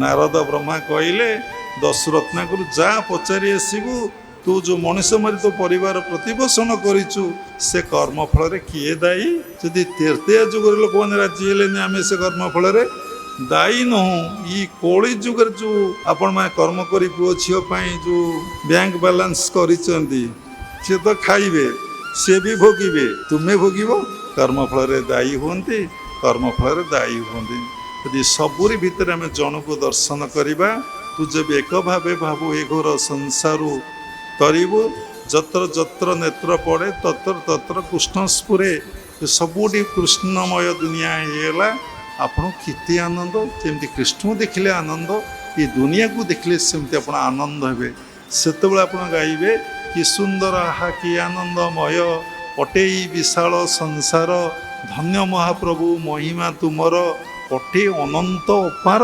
ନାରଦ ବ୍ରହ୍ମା କହିଲେ ଦଶରତ୍ନାକରୁ ଯା ପଚାରି ଆସିବୁ ତୁ ଯେଉଁ ମଣିଷ ମାରି ତୋ ପରିବାର ପ୍ରତିପୋଷଣ କରିଛୁ ସେ କର୍ମଫଳରେ କିଏ ଦାୟୀ? ଯଦି ତେରତେଆ ଯୁଗରେ ଲୋକମାନେ ରାଜି ହେଲେନି ଆମେ ସେ କର୍ମଫଳରେ ଦାୟୀ ନୁହଁ, ଇ କଳି ଯୁଗରେ ଯେଉଁ ଆପଣମାନେ କର୍ମ କରି ପୁଅ ଝିଅ ପାଇଁ ଯେଉଁ ବ୍ୟାଙ୍କ ବାଲାନ୍ସ କରିଛନ୍ତି ସିଏ ତ ଖାଇବେ, ସିଏ ବି ଭୋଗିବେ, ତୁମେ ଭୋଗିବ। କର୍ମଫଳରେ ଦାୟୀ ହୁଅନ୍ତି, କର୍ମଫଳରେ ଦାୟୀ ହୁଅନ୍ତି। ଯଦି ସବୁରି ଭିତରେ ଆମେ ଜଣକୁ ଦର୍ଶନ କରିବା, ତୁ ଯେବେ ଏକ ଭାବେ ଭାବୁ ଏ ଘୋର ସଂସାରୁ ତରିବୁ, ଯତ୍ର ଯତ୍ର ନେତ୍ର ପଡ଼େ ତତ୍ର ତତ୍ର କୃଷ୍ଣ ସ୍ଫୁରେ। ସବୁଠି କୃଷ୍ଣମୟ ଦୁନିଆ ହେଇଗଲା। ଆପଣ କେତେ ଆନନ୍ଦ, ଯେମିତି କୃଷ୍ଣକୁ ଦେଖିଲେ ଆନନ୍ଦ, ଏ ଦୁନିଆକୁ ଦେଖିଲେ ସେମିତି ଆପଣ ଆନନ୍ଦ ହେବେ। ସେତେବେଳେ ଆପଣ ଗାଇବେ କି ସୁନ୍ଦର ଆହା କି ଆନନ୍ଦମୟ ପଟେଇ ବିଶାଳ ସଂସାର, ଧନ୍ୟ ମହାପ୍ରଭୁ ମହିମା ତୁମର ପଟେ ଅନନ୍ତ ଅପାର।